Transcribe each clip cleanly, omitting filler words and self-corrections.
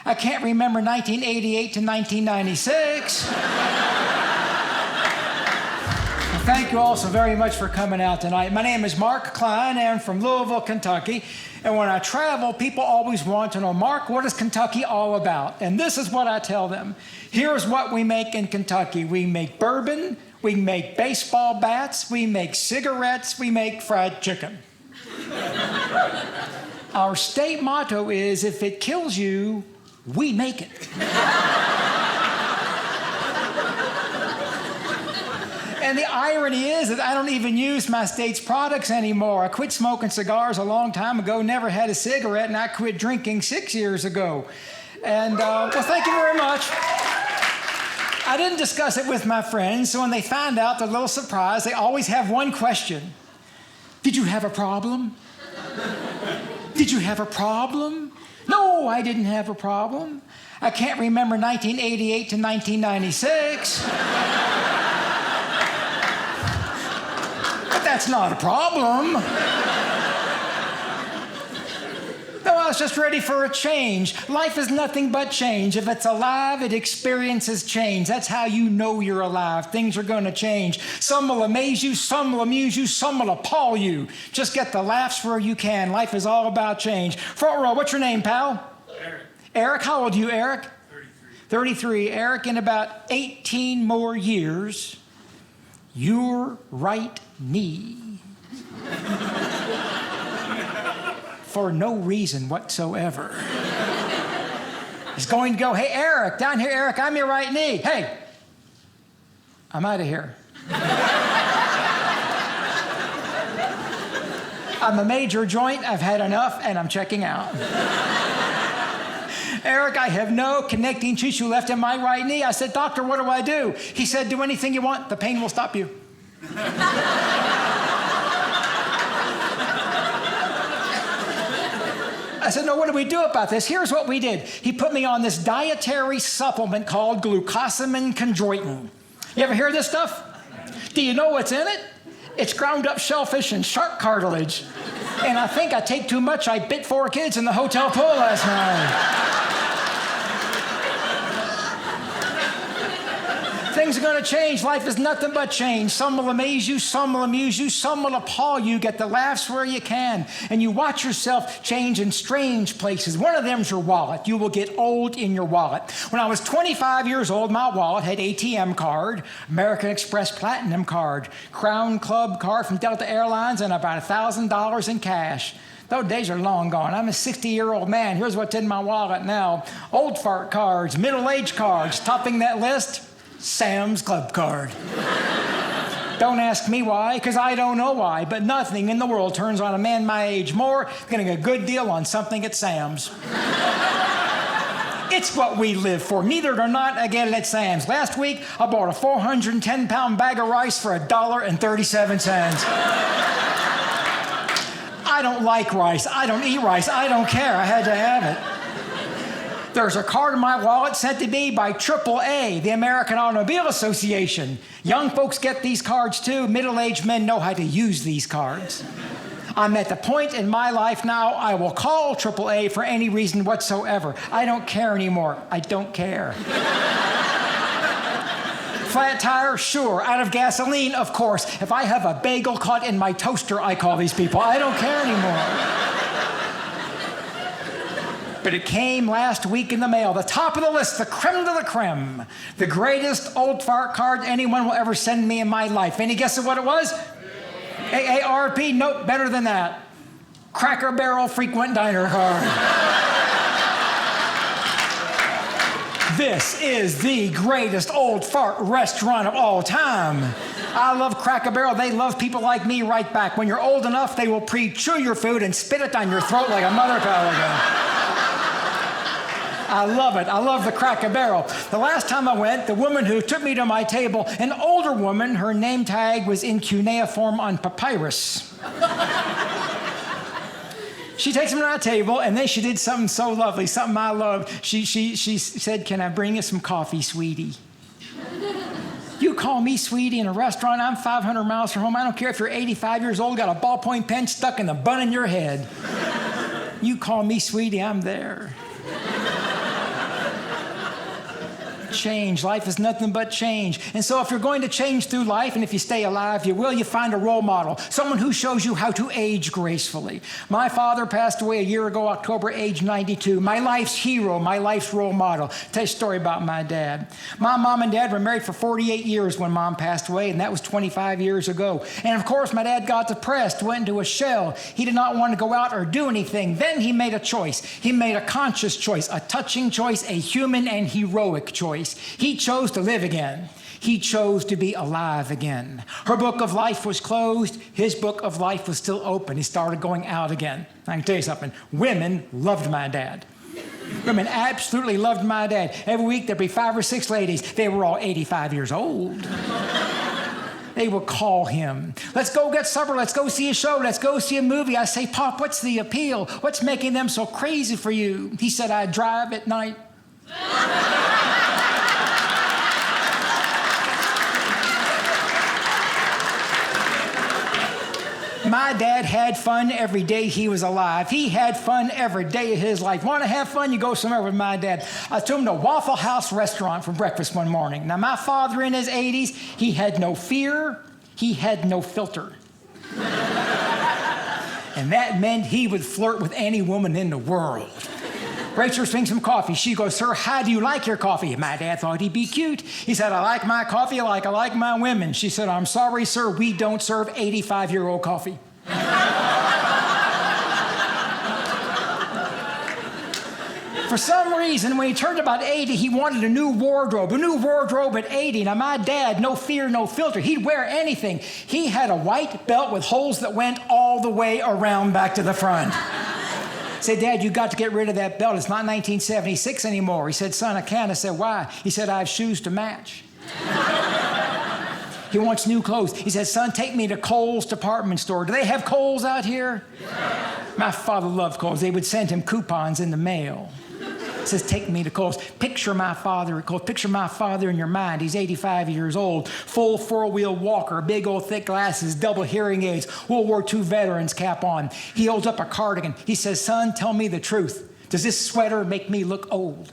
I can't remember 1988 to 1996. Well, thank you all so very much for coming out tonight. My name is Mark Klein. I'm from Louisville, Kentucky. And when I travel, people always want to know, Mark, what is Kentucky all about? And this is what I tell them. Here's what we make in Kentucky. We make bourbon, we make baseball bats, we make cigarettes, we make fried chicken. Our state motto is, if it kills you, we make it. And the irony is that I don't even use my state's products anymore. I quit smoking cigars a long time ago, never had a cigarette, and I quit drinking 6 years ago. And, well, thank you very much. I didn't discuss it with my friends, so when they find out, they're a little surprised. They always have one question. Did you have a problem? Did you have a problem? No, I didn't have a problem. I can't remember 1988 to 1996. But that's not a problem. No, I was just ready for a change. Life is nothing but change. If it's alive, it experiences change. That's how you know you're alive. Things are going to change. Some will amaze you, some will amuse you, some will appall you. Just get the laughs where you can. Life is all about change. Front row, what's your name, pal? Eric. Eric, how old are you, Eric? 33. 33. Eric, in about 18 more years, your right knee, for no reason whatsoever, is going to go, hey, Eric, down here, Eric, I'm your right knee. Hey, I'm out of here. I'm a major joint, I've had enough, and I'm checking out. Eric, I have no connecting tissue left in my right knee. I said, doctor, what do I do? He said, do anything you want, the pain will stop you. I said, no, what do we do about this? Here's what we did. He put me on this dietary supplement called glucosamine chondroitin. You ever hear of this stuff? Do you know what's in it? It's ground up shellfish and shark cartilage. And I think I take too much. I bit 4 kids in the hotel pool last night. Things are going to change. Life is nothing but change. Some will amaze you, some will amuse you, some will appall you. Get the laughs where you can. And you watch yourself change in strange places. One of them's your wallet. You will get old in your wallet. When I was 25 years old, my wallet had ATM card, American Express Platinum card, Crown Club card from Delta Airlines, and about $1,000 in cash. Those days are long gone. I'm a 60-year-old man. Here's what's in my wallet now. Old fart cards, middle-age cards. Topping that list, Sam's Club card. Don't ask me why, because I don't know why, but nothing in the world turns on a man my age more than getting a good deal on something at Sam's. It's what we live for. Neither or not, I get it at Sam's. Last week, I bought a 410-pound bag of rice for $1.37. I don't like rice. I don't eat rice. I don't care. I had to have it. There's a card in my wallet sent to me by AAA, the American Automobile Association. Young folks get these cards too. Middle-aged men know how to use these cards. I'm at the point in my life now I will call AAA for any reason whatsoever. I don't care anymore. I don't care. Flat tire? Sure. Out of gasoline? Of course. If I have a bagel caught in my toaster, I call these people. I don't care anymore. But it came last week in the mail. The top of the list, the creme de la creme. The greatest old fart card anyone will ever send me in my life. Any guesses what it was? AARP? Nope, better than that. Cracker Barrel frequent diner card. This is the greatest old fart restaurant of all time. I love Cracker Barrel. They love people like me right back. When you're old enough, they will pre-chew your food and spit it down your throat like a mother pelican. I love it. I love the Cracker Barrel. The last time I went, the woman who took me to my table, an older woman, her name tag was in cuneiform on papyrus. She takes me to my table, and then she did something so lovely, something I loved. She said, can I bring you some coffee, sweetie? You call me sweetie in a restaurant? I'm 500 miles from home. I don't care if you're 85 years old, got a ballpoint pen stuck in the bun in your head. You call me sweetie, I'm there. change. Life is nothing but change. And so if you're going to change through life, and if you stay alive, you find a role model, someone who shows you how to age gracefully. My father passed away a year ago, October, age 92. My life's hero, my life's role model. I'll tell you a story about my dad. My mom and dad were married for 48 years when mom passed away, and that was 25 years ago. And of course, my dad got depressed, went into a shell. He did not want to go out or do anything. Then he made a choice. He made a conscious choice, a touching choice, a human and heroic choice. He chose to live again. He chose to be alive again. Her book of life was closed. His book of life was still open. He started going out again. I can tell you something. Women loved my dad. Women absolutely loved my dad. Every week there'd be 5 or 6 ladies. They were all 85 years old. They would call him. Let's go get supper. Let's go see a show. Let's go see a movie. I say, Pop, what's the appeal? What's making them so crazy for you? He said, I drive at night. My dad had fun every day he was alive. He had fun every day of his life. Want to have fun? You go somewhere with my dad. I took him to Waffle House restaurant for breakfast one morning. Now, my father in his 80s, he had no fear. He had no filter. And that meant he would flirt with any woman in the world. Rachel brings some coffee. She goes, Sir, how do you like your coffee? My dad thought he'd be cute. He said, I like my coffee like I like my women. She said, I'm sorry, sir, we don't serve 85-year-old coffee. For some reason, when he turned about 80, he wanted a new wardrobe at 80. Now, my dad, no fear, no filter. He'd wear anything. He had a white belt with holes that went all the way around back to the front. I said, Dad, you got to get rid of that belt. It's not 1976 anymore. He said, son, I can't. I said, why? He said, I have shoes to match. He wants new clothes. He said, son, take me to Kohl's department store. Do they have Kohl's out here? Yeah. My father loved Kohl's. They would send him coupons in the mail. He says, take me to Kohl's. Picture my father at Kohl's. Picture my father in your mind. He's 85 years old, full four-wheel walker, big old thick glasses, double hearing aids, World War II veteran's cap on. He holds up a cardigan. He says, son, tell me the truth. Does this sweater make me look old?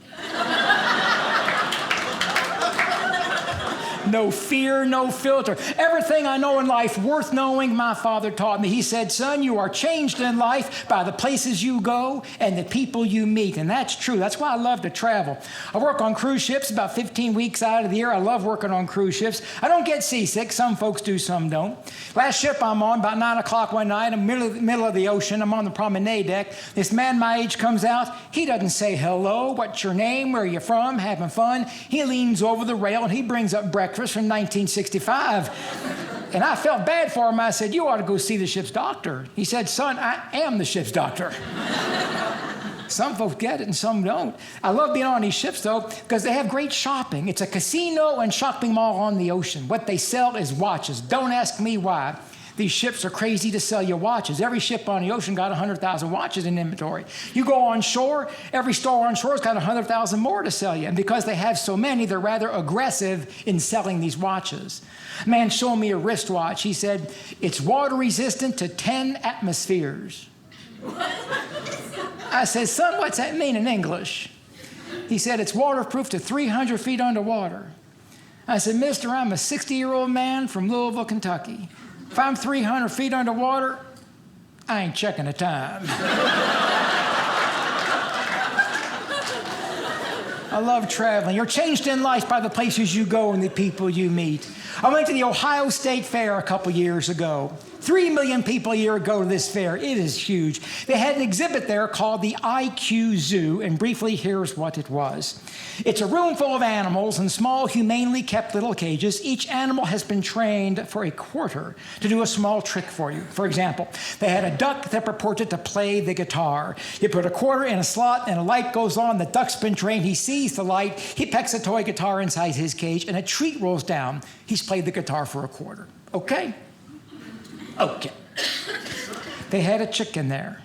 No fear, no filter. Everything I know in life worth knowing, my father taught me. He said, son, you are changed in life by the places you go and the people you meet. And that's true. That's why I love to travel. I work on cruise ships about 15 weeks out of the year. I love working on cruise ships. I don't get seasick. Some folks do, some don't. Last ship I'm on, about 9 o'clock one night, I'm in the middle of the ocean. I'm on the promenade deck. This man my age comes out. He doesn't say hello. What's your name? Where are you from? Having fun? He leans over the rail and he brings up breakfast from 1965. And I felt bad for him. I said, you ought to go see the ship's doctor. He said, son, I am the ship's doctor. Some folks get it and some don't. I love being on these ships, though, because they have great shopping. It's a casino and shopping mall on the ocean. What they sell is watches. Don't ask me why. These ships are crazy to sell you watches. Every ship on the ocean got 100,000 watches in inventory. You go on shore, every store on shore has got 100,000 more to sell you. And because they have so many, they're rather aggressive in selling these watches. A man showed me a wristwatch. He said, it's water resistant to 10 atmospheres. I said, son, what's that mean in English? He said, it's waterproof to 300 feet underwater. I said, mister, I'm a 60-year-old man from Louisville, Kentucky. If I'm 300 feet underwater, I ain't checking the time. I love traveling. You're changed in life by the places you go and the people you meet. I went to the Ohio State Fair a couple years ago. 3 million people a year go to this fair. It is huge. They had an exhibit there called the IQ Zoo, and briefly, here's what it was. It's a room full of animals in small, humanely kept little cages. Each animal has been trained for a quarter to do a small trick for you. For example, they had a duck that purported to play the guitar. You put a quarter in a slot, and a light goes on. The duck's been trained. He sees the light. He pecks a toy guitar inside his cage, and a treat rolls down. He's played the guitar for a quarter. Okay? Okay. They had a chicken there,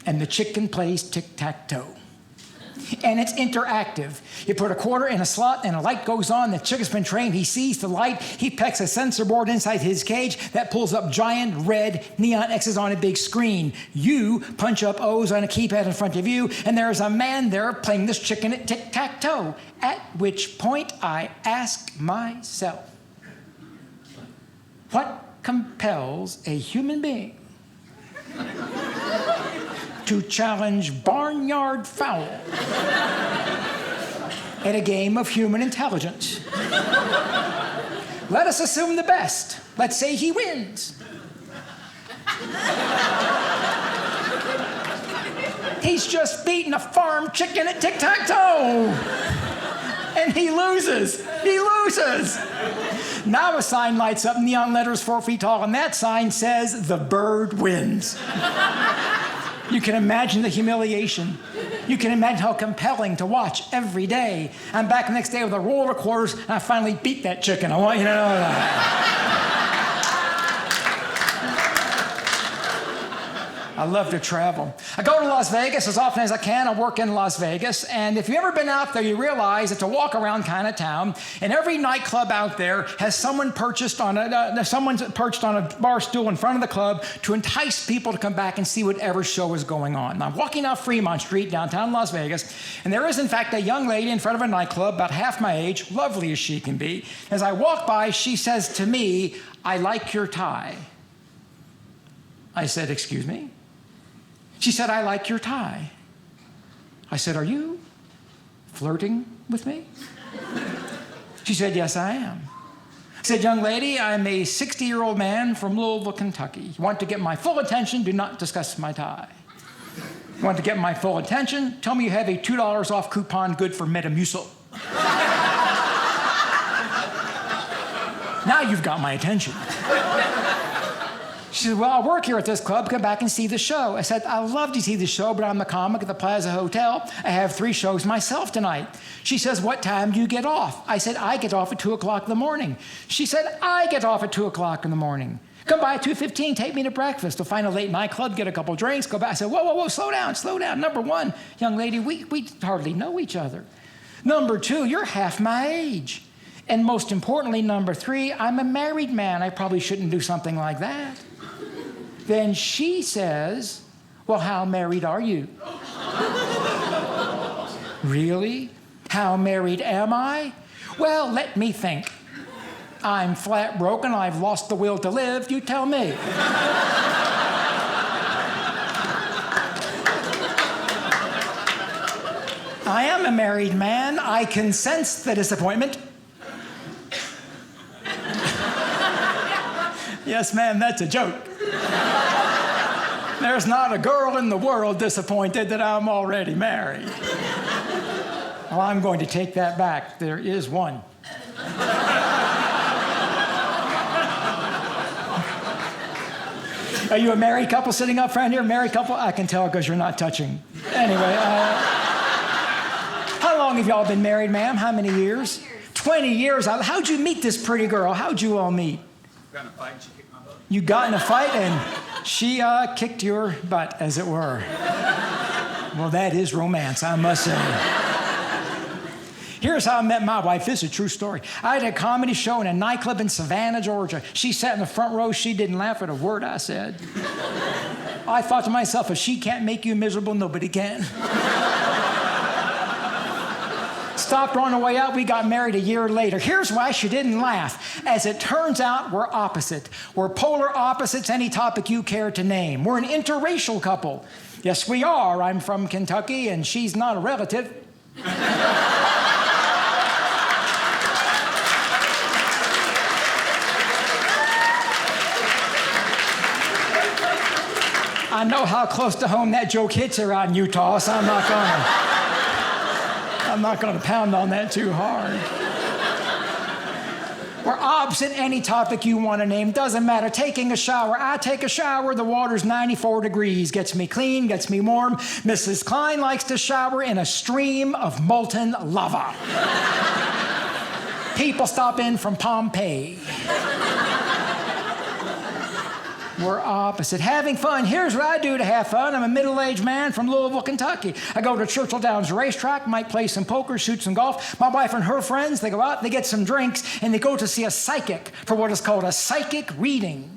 and the chicken plays tic-tac-toe. And it's interactive. You put a quarter in a slot and a light goes on. The chicken's been trained. He sees the light. He pecks a sensor board inside his cage that pulls up giant red neon X's on a big screen. You punch up O's on a keypad in front of you, and there's a man there playing this chicken at tic-tac-toe. At which point I ask myself, what compels a human being to challenge barnyard fowl at a game of human intelligence? Let us assume the best. Let's say he wins. He's just beaten a farm chicken at tic-tac-toe. And he loses. He loses. Now a sign lights up, neon letters 4 feet tall, and that sign says, the bird wins. You can imagine the humiliation. You can imagine how compelling to watch every day. I'm back the next day with a roll of quarters, and I finally beat that chicken. I want you to know that. I love to travel. I go to Las Vegas as often as I can. I work in Las Vegas. And if you've ever been out there, you realize it's a walk-around kind of town. And every nightclub out there has someone perched on a bar stool in front of the club to entice people to come back and see whatever show is going on. Now, I'm walking out Fremont Street, downtown Las Vegas, and there is, in fact, a young lady in front of a nightclub, about half my age, lovely as she can be. As I walk by, she says to me, I like your tie. I said, excuse me? She said, I like your tie. I said, are you flirting with me? She said, yes, I am. I said, young lady, I'm a 60-year-old man from Louisville, Kentucky. You want to get my full attention, do not discuss my tie. You want to get my full attention? Tell me you have a $2 off coupon good for Metamucil. Now you've got my attention. She said, well, I work here at this club. Come back and see the show. I said, I love to see the show, but I'm the comic at the Plaza Hotel. I have 3 shows myself tonight. She says, what time do you get off? I said, I get off at 2 o'clock in the morning. She said, I get off at 2 o'clock in the morning. Come by at 2:15, take me to breakfast. We'll find a late night club, get a couple drinks, go back. I said, whoa, slow down. Number 1, young lady, we hardly know each other. Number 2, you're half my age. And most importantly, number 3, I'm a married man. I probably shouldn't do something like that. Then she says, well, how married are you? Really? How married am I? Well, let me think. I'm flat broke and I've lost the will to live. You tell me. I am a married man. I can sense the disappointment. Yes, ma'am, that's a joke. There's not a girl in the world disappointed that I'm already married. Well, I'm going to take that back. There is one. Are you a married couple sitting up front here? Married couple? I can tell because you're not touching. Anyway, how long have y'all been married, ma'am? How many years? 20 years. How'd you meet this pretty girl? How'd you all meet? Got in a fight, she kicked my butt. You got in a fight and she kicked your butt, as it were. Well, that is romance, I must say. Here's how I met my wife. This is a true story. I had a comedy show in a nightclub in Savannah, Georgia. She sat in the front row. She didn't laugh at a word I said. I thought to myself, if she can't make you miserable, nobody can. Stopped her on the way out. We got married a year later. Here's why she didn't laugh. As it turns out, we're opposite. We're polar opposites, any topic you care to name. We're an interracial couple. Yes, we are. I'm from Kentucky, and she's not a relative. I know how close to home that joke hits her out in Utah, so I'm not going to pound on that too hard. We're opposite any topic you want to name. Doesn't matter. Taking a shower. I take a shower. The water's 94 degrees. Gets me clean, gets me warm. Mrs. Klein likes to shower in a stream of molten lava. People stop in from Pompeii. We're opposite. Having fun. Here's what I do to have fun. I'm a middle-aged man from Louisville, Kentucky. I go to Churchill Downs racetrack, might play some poker, shoot some golf. My wife and her friends, they go out, they get some drinks, and they go to see a psychic for what is called a psychic reading.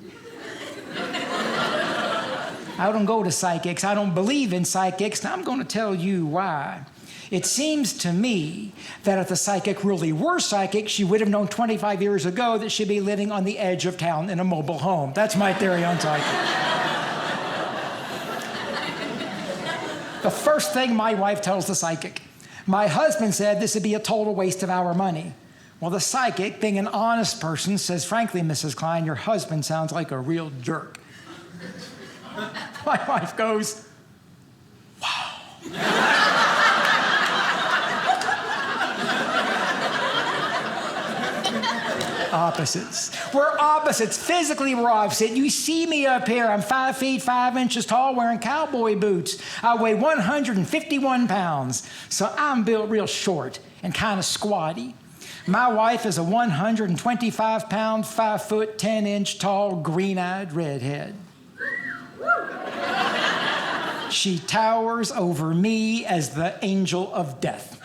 I don't go to psychics. I don't believe in psychics. Now, I'm going to tell you why. It seems to me that if the psychic really were psychic, she would have known 25 years ago that she'd be living on the edge of town in a mobile home. That's my theory on psychics. The first thing my wife tells the psychic, my husband said this would be a total waste of our money. Well, the psychic, being an honest person, says, frankly, Mrs. Klein, your husband sounds like a real jerk. My wife goes, wow. Opposites. We're opposites. Physically, we're opposite. You see me up here. I'm 5 feet 5 inches tall wearing cowboy boots. I weigh 151 pounds. So I'm built real short and kind of squatty. My wife is a 125 pound, 5 foot 10 inch tall, green eyed redhead. She towers over me as the angel of death.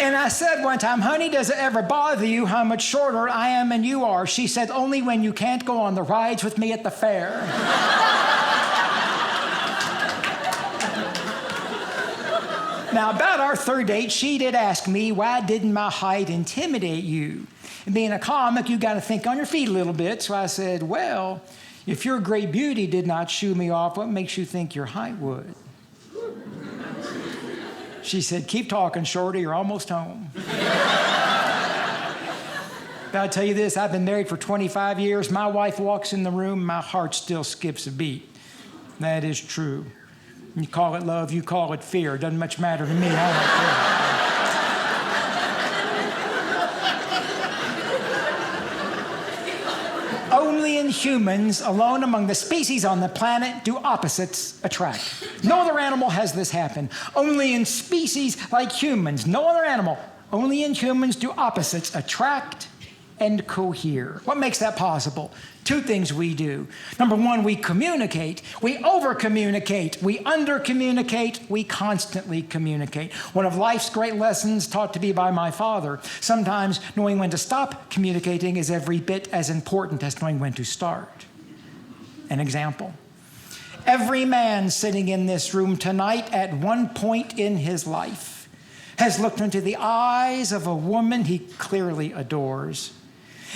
And I said one time, honey, does it ever bother you how much shorter I am than you are? She said, only when you can't go on the rides with me at the fair. Now, about our third date, she did ask me, why didn't my height intimidate you? And being a comic, you got to think on your feet a little bit. So I said, well, if your great beauty did not shoo me off, what makes you think your height would? She said, keep talking, Shorty, you're almost home. But I'll tell you this, I've been married for 25 years. My wife walks in the room, my heart still skips a beat. That is true. You call it love, you call it fear. It doesn't much matter to me. I don't care. Only in humans, alone among the species on the planet, do opposites attract. No other animal has this happen. Only in species like humans, no other animal, only in humans do opposites attract and cohere. What makes that possible? Two things we do. Number one, we communicate. We over-communicate. We under-communicate. We constantly communicate. One of life's great lessons taught to me by my father, sometimes knowing when to stop communicating is every bit as important as knowing when to start. An example. Every man sitting in this room tonight at one point in his life has looked into the eyes of a woman he clearly adores.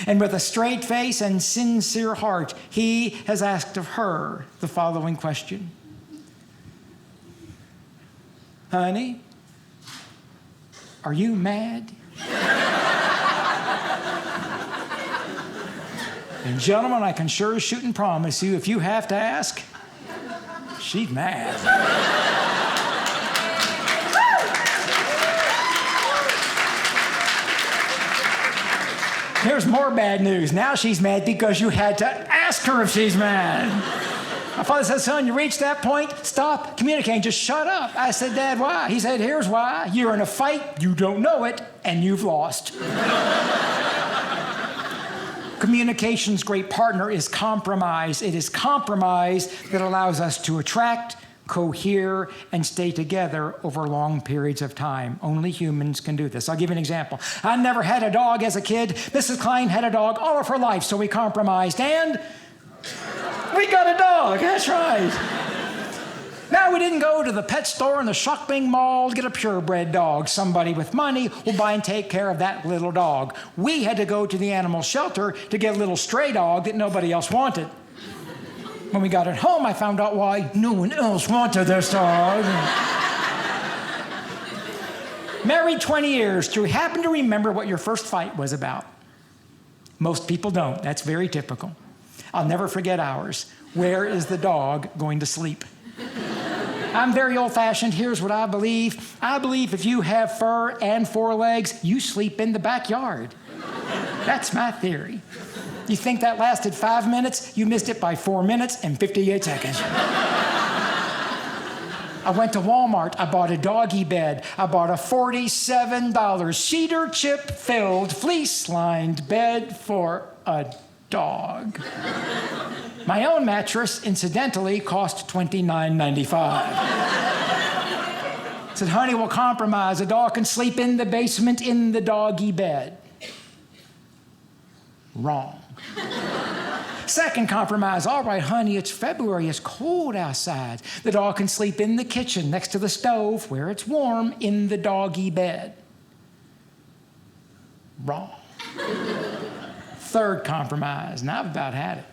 And with a straight face and sincere heart, he has asked of her the following question. Honey, are you mad? And gentlemen, I can sure as shooting promise you, if you have to ask, she's mad. Here's more bad news. Now she's mad because you had to ask her if she's mad. My father said, son, you reached that point, stop communicating, just shut up. I said, Dad, why? He said, here's why. You're in a fight, you don't know it, and you've lost. Communication's great partner is compromise. It is compromise that allows us to attract, cohere, and stay together over long periods of time. Only humans can do this. I'll give you an example. I never had a dog as a kid. Mrs. Klein had a dog all of her life, so we compromised, and we got a dog. That's right. Now, we didn't go to the pet store in the shopping mall to get a purebred dog. Somebody with money will buy and take care of that little dog. We had to go to the animal shelter to get a little stray dog that nobody else wanted. When we got it home, I found out why no one else wanted this dog. Married 20 years, do you happen to remember what your first fight was about? Most people don't. That's very typical. I'll never forget ours. Where is the dog going to sleep? I'm very old-fashioned. Here's what I believe. I believe if you have fur and 4 legs, you sleep in the backyard. That's my theory. You think that lasted 5 minutes? You missed it by 4 minutes and 58 seconds. I went to Walmart. I bought a doggy bed. I bought a $47 cedar chip-filled, fleece-lined bed for a dog. My own mattress, incidentally, cost $29.95. I said, honey, we'll compromise. A dog can sleep in the basement in the doggy bed. Wrong. Second compromise, all right, honey, it's February, it's cold outside. The dog can sleep in the kitchen next to the stove where it's warm in the doggy bed. Wrong. Third compromise, now I've about had it.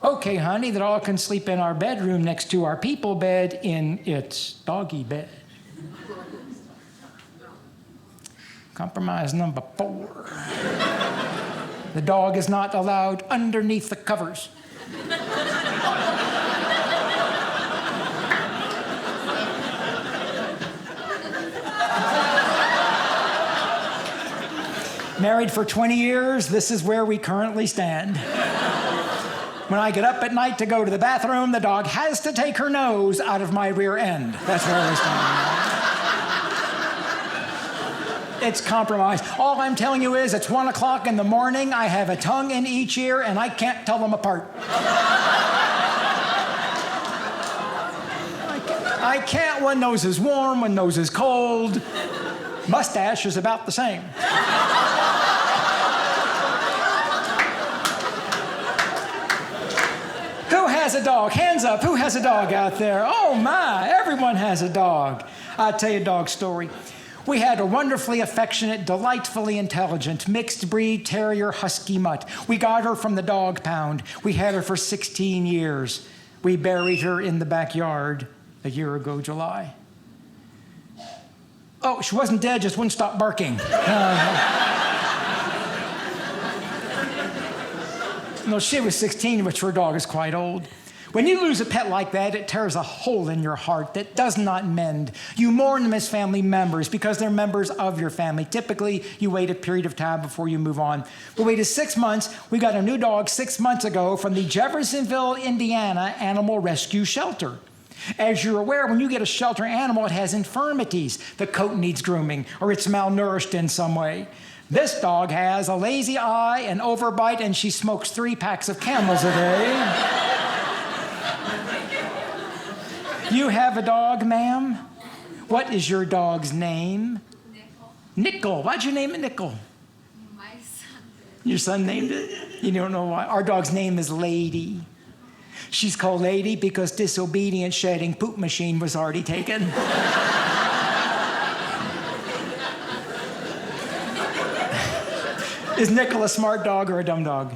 Okay, honey, the dog can sleep in our bedroom next to our people bed in its doggy bed. Compromise number 4. The dog is not allowed underneath the covers. Married for 20 years, this is where we currently stand. When I get up at night to go to the bathroom, the dog has to take her nose out of my rear end. That's where we stand. It's compromise. All I'm telling you is it's 1 o'clock in the morning, I have a tongue in each ear, and I can't tell them apart. I can't. One nose is warm, one nose is cold. Mustache is about the same. Who has a dog? Hands up. Who has a dog out there? Oh my, everyone has a dog. I'll tell you a dog story. We had a wonderfully affectionate, delightfully intelligent, mixed breed terrier husky mutt. We got her from the dog pound. We had her for 16 years. We buried her in the backyard a year ago, July. Oh, she wasn't dead, just wouldn't stop barking. No, she was 16, which for a dog is quite old. When you lose a pet like that, it tears a hole in your heart that does not mend. You mourn them as family members because they're members of your family. Typically, you wait a period of time before you move on. We waited 6 months. We got a new dog 6 months ago from the Jeffersonville, Indiana Animal Rescue Shelter. As you're aware, when you get a shelter animal, it has infirmities. The coat needs grooming, or it's malnourished in some way. This dog has a lazy eye, an overbite, and she smokes 3 packs of Camels a day. You have a dog, ma'am? What is your dog's name? Nickel. Nickel. Why'd you name it Nickel? My son did. Your son named it? You don't know why? Our dog's name is Lady. She's called Lady because disobedient shedding poop machine was already taken. Is Nickel a smart dog or a dumb dog?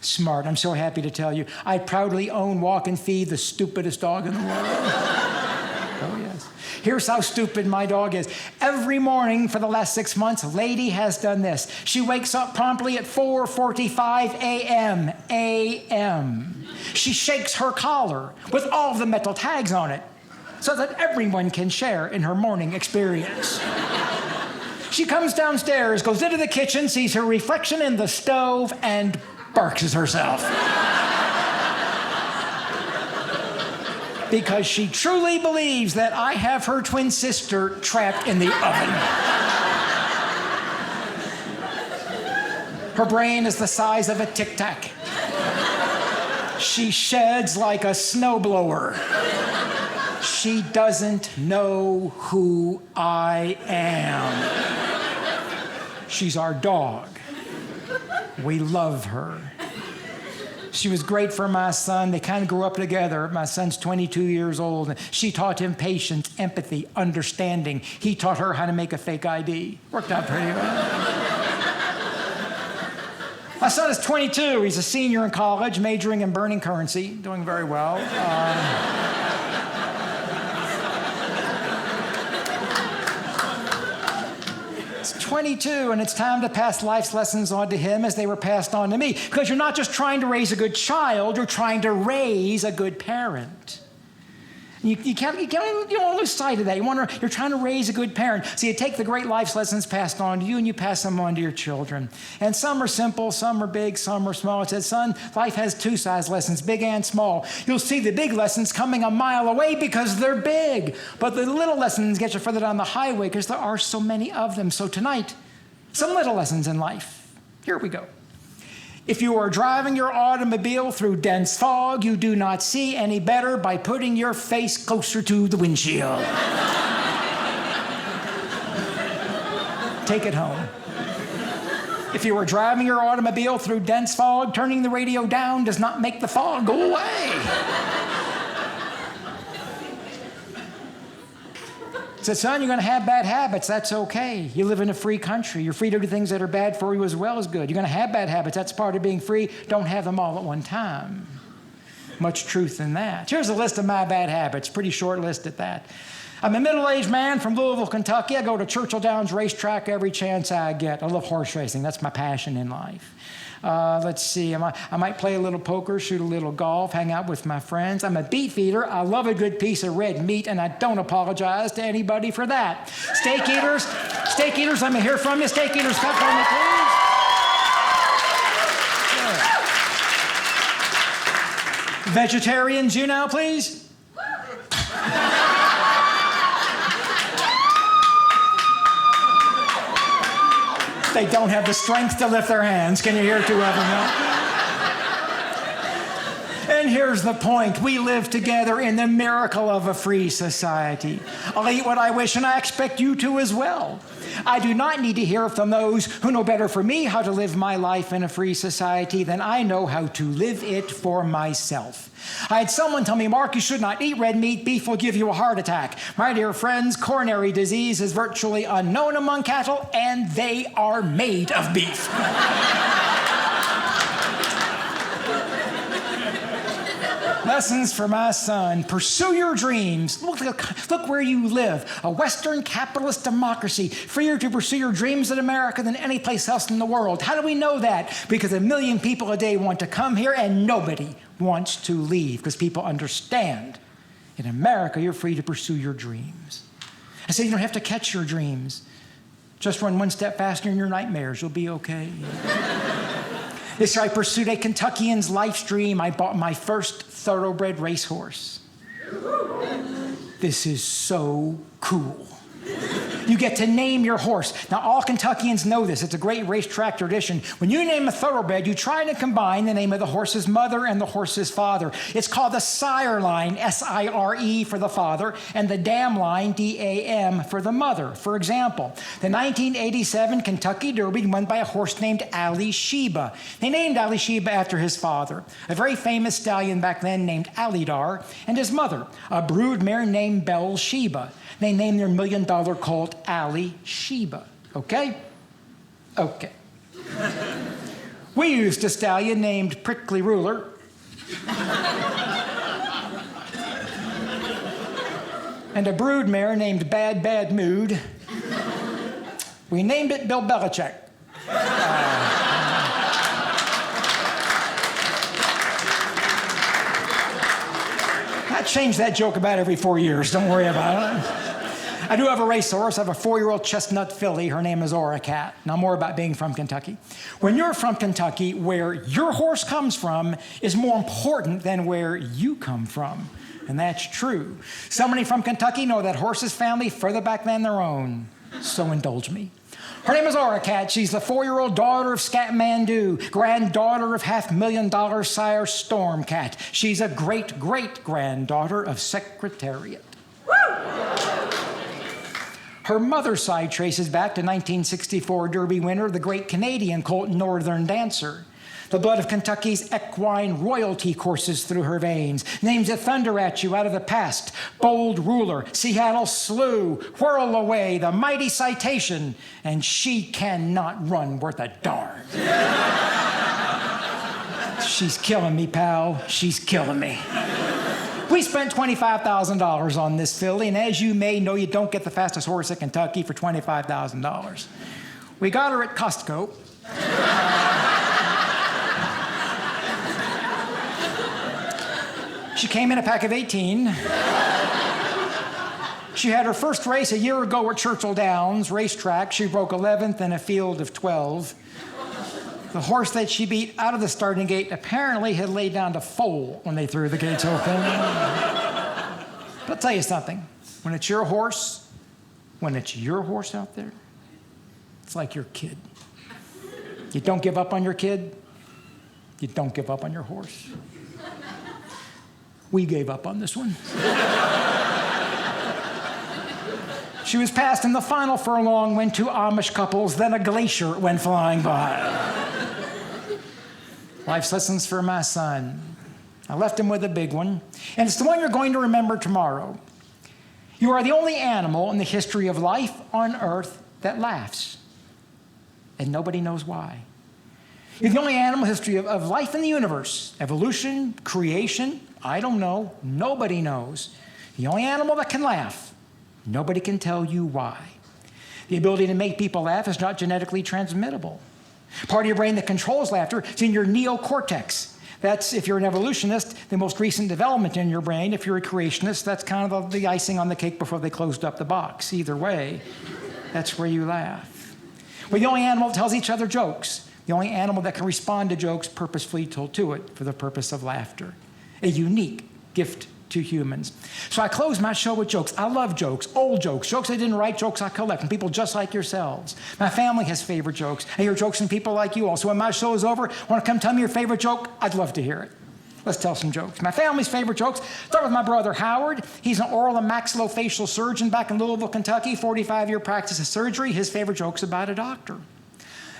Smart. I'm so happy to tell you. I proudly own, walk, and feed the stupidest dog in the world. Oh, yes. Here's how stupid my dog is. Every morning for the last 6 months, Lady has done this. She wakes up promptly at 4:45 a.m. She shakes her collar with all the metal tags on it so that everyone can share in her morning experience. She comes downstairs, goes into the kitchen, sees her reflection in the stove, and barks at herself. Because she truly believes that I have her twin sister trapped in the oven. Her brain is the size of a Tic Tac. She sheds like a snowblower. She doesn't know who I am. She's our dog. We love her. She was great for my son. They kind of grew up together. My son's 22 years old. She taught him patience, empathy, understanding. He taught her how to make a fake ID. Worked out pretty well. My son is 22. He's a senior in college, majoring in burning currency, doing very well. It's 22, and it's time to pass life's lessons on to him as they were passed on to me. Because you're not just trying to raise a good child, you're trying to raise a good parent. You don't lose sight of that. You're trying to raise a good parent. So you take the great life lessons passed on to you and you pass them on to your children. And some are simple, some are big, some are small. It says, son, life has two size lessons, big and small. You'll see the big lessons coming a mile away because they're big. But the little lessons get you further down the highway because there are so many of them. So tonight, some little lessons in life. Here we go. If you are driving your automobile through dense fog, you do not see any better by putting your face closer to the windshield. Take it home. If you are driving your automobile through dense fog, turning the radio down does not make the fog go away. Said, son, you're going to have bad habits. That's okay. You live in a free country. You're free to do things that are bad for you as well as good. You're going to have bad habits. That's part of being free. Don't have them all at one time. Much truth in that. Here's a list of my bad habits. Pretty short list at that. I'm a middle-aged man from Louisville, Kentucky. I go to Churchill Downs racetrack every chance I get. I love horse racing. That's my passion in life. Let's see, I might play a little poker, shoot a little golf, hang out with my friends. I'm a beef eater. I love a good piece of red meat, and I don't apologize to anybody for that. Steak eaters, let me hear from you. Steak eaters, clap for me, please. Yeah. Vegetarians, you now, please. They don't have the strength to lift their hands. Can you hear two of them now? And here's the point. We live together in the miracle of a free society. I'll eat what I wish, and I expect you to as well. I do not need to hear from those who know better for me how to live my life in a free society than I know how to live it for myself. I had someone tell me, Mark, you should not eat red meat. Beef will give you a heart attack. My dear friends, coronary disease is virtually unknown among cattle, and they are made of beef. Lessons for my son. Pursue your dreams. Look where you live. A Western capitalist democracy. Freer to pursue your dreams in America than any place else in the world. How do we know that? Because 1 million people a day want to come here and nobody wants to leave because people understand. In America, you're free to pursue your dreams. I say you don't have to catch your dreams. Just run one step faster in your nightmares. You'll be okay. This year I pursued a Kentuckian's life's dream. I bought my first thoroughbred racehorse. This is so cool. You get to name your horse. Now, all Kentuckians know this. It's a great racetrack tradition. When you name a thoroughbred, you try to combine the name of the horse's mother and the horse's father. It's called the sire line, S-I-R-E for the father, and the dam line, D-A-M, for the mother. For example, the 1987 Kentucky Derby won by a horse named Ali Sheba. They named Ali Sheba after his father, a very famous stallion back then named Alidar, and his mother, a brood mare named Belle Sheba. They named their $1 million colt Ali Sheba. Okay? Okay. We used a stallion named Prickly Ruler. And a brood mare named Bad Mood. We named it Bill Belichick. I change that joke about every 4 years. Don't worry about it. I do have a racehorse. I have a 4-year-old chestnut filly. Her name is Aura Cat. Now, more about being from Kentucky. When you're from Kentucky, where your horse comes from is more important than where you come from. And that's true. Somebody from Kentucky know that horse's family further back than their own. So indulge me. Her name is Aura Cat. She's the 4-year-old daughter of Scatmandu, granddaughter of $500,000 sire Storm Cat. She's a great-great-granddaughter of Secretariat. Her mother's side traces back to 1964 Derby winner, the great Canadian colt Northern Dancer. The blood of Kentucky's equine royalty courses through her veins. Names that thunder at you out of the past. Bold Ruler, Seattle Slew, Whirl Away, the Mighty Citation, and She Cannot Run Worth a Darn. She's killing me, pal. She's killing me. We spent $25,000 on this filly, and as you may know, you don't get the fastest horse in Kentucky for $25,000. We got her at Costco. She came in a pack of 18. She had her first race a year ago at Churchill Downs racetrack. She broke 11th in a field of 12. The horse that she beat out of the starting gate apparently had laid down to foal when they threw the gates open. But I'll tell you something. When it's your horse out there, it's like your kid. You don't give up on your kid. You don't give up on your horse. We gave up on this one. She was passed in the final furlong when two Amish couples, then a glacier went flying by. Life's lessons for my son. I left him with a big one, and it's the one you're going to remember tomorrow. You are the only animal in the history of life on earth that laughs, and nobody knows why. You're the only animal in the history of life in the universe, evolution, creation, I don't know, nobody knows. The only animal that can laugh. Nobody can tell you why. The ability to make people laugh is not genetically transmittable. Part of your brain that controls laughter is in your neocortex. That's, if you're an evolutionist, the most recent development in your brain. If you're a creationist, that's kind of the icing on the cake before they closed up the box. Either way, that's where you laugh. We're the only animal that tells each other jokes. The only animal that can respond to jokes purposefully told to it for the purpose of laughter. A unique gift to humans. So I close my show with jokes. I love jokes, old jokes, jokes I didn't write, jokes I collect from people just like yourselves. My family has favorite jokes. I hear jokes from people like you all. So when my show is over, want to come tell me your favorite joke? I'd love to hear it. Let's tell some jokes. My family's favorite jokes start with my brother Howard. He's an oral and maxillofacial surgeon back in Louisville, Kentucky, 45-year practice of surgery. His favorite joke's about a doctor.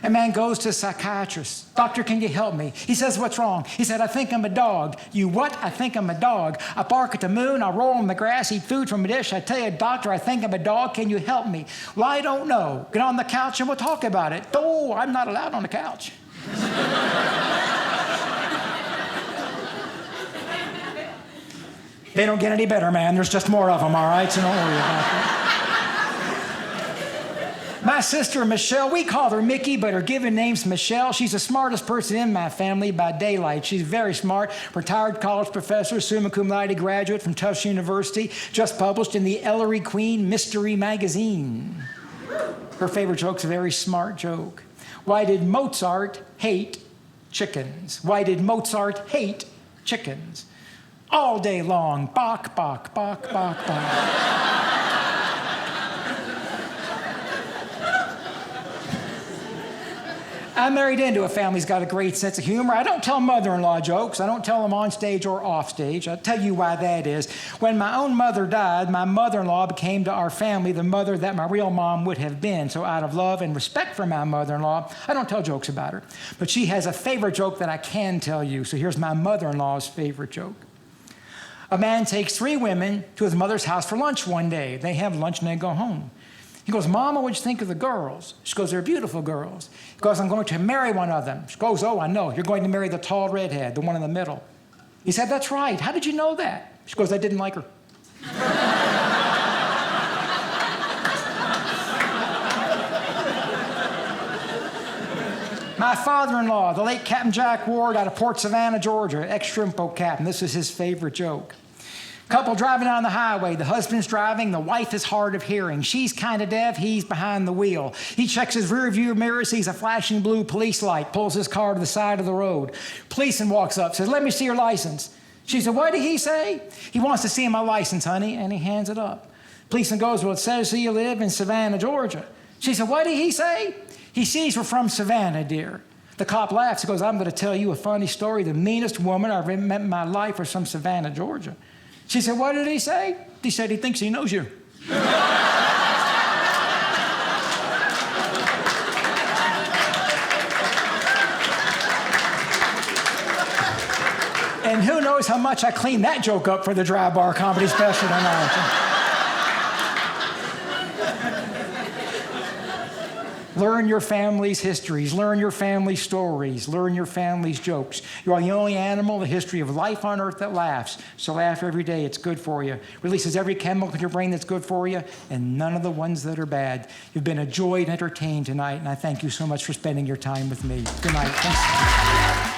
A man goes to a psychiatrist. Doctor, can you help me? He says, what's wrong? He said, I think I'm a dog. You what? I think I'm a dog. I bark at the moon. I roll on the grass, eat food from a dish. I tell you, doctor, I think I'm a dog. Can you help me? Well, I don't know. Get on the couch and we'll talk about it. Oh, I'm not allowed on the couch. They don't get any better, man. There's just more of them, all right? So don't worry about that. My sister, Michelle, we call her Mickey, but her given name's Michelle. She's the smartest person in my family by daylight. She's very smart, retired college professor, summa cum laude graduate from Tufts University, just published in the Ellery Queen Mystery Magazine. Her favorite joke's a very smart joke. Why did Mozart hate chickens? Why did Mozart hate chickens? All day long, bok, bok, bok, bok, bok. I married into a family who's got a great sense of humor. I don't tell mother-in-law jokes. I don't tell them on stage or off stage. I'll tell you why that is. When my own mother died, my mother-in-law became to our family the mother that my real mom would have been. So out of love and respect for my mother-in-law, I don't tell jokes about her. But she has a favorite joke that I can tell you. So here's my mother-in-law's favorite joke. A man takes 3 women to his mother's house for lunch one day. They have lunch and they go home. He goes, Mama, what'd you think of the girls? She goes, they're beautiful girls. He goes, I'm going to marry one of them. She goes, oh, I know. You're going to marry the tall redhead, the one in the middle. He said, that's right. How did you know that? She goes, I didn't like her. My father-in-law, the late Captain Jack Ward out of Port Savannah, Georgia, ex-shrimpo captain. This is his favorite joke. Couple driving down the highway. The husband's driving. The wife is hard of hearing. She's kind of deaf. He's behind the wheel. He checks his rear view mirror, sees a flashing blue police light, pulls his car to the side of the road. Policeman walks up, says, let me see your license. She said, what did he say? He wants to see my license, honey, and he hands it up. Policeman goes, well, it says you live in Savannah, Georgia. She said, what did he say? He sees we're from Savannah, dear. The cop laughs. He goes, I'm going to tell you a funny story. The meanest woman I've ever met in my life was from Savannah, Georgia. She said, what did he say? He said he thinks he knows you. And who knows how much I cleaned that joke up for the Dry Bar Comedy Special tonight. Learn your family's histories. Learn your family's stories. Learn your family's jokes. You are the only animal in the history of life on earth that laughs. So laugh every day. It's good for you. Releases every chemical in your brain that's good for you, and none of the ones that are bad. You've been a joy and entertained tonight, and I thank you so much for spending your time with me. Good night. Thanks.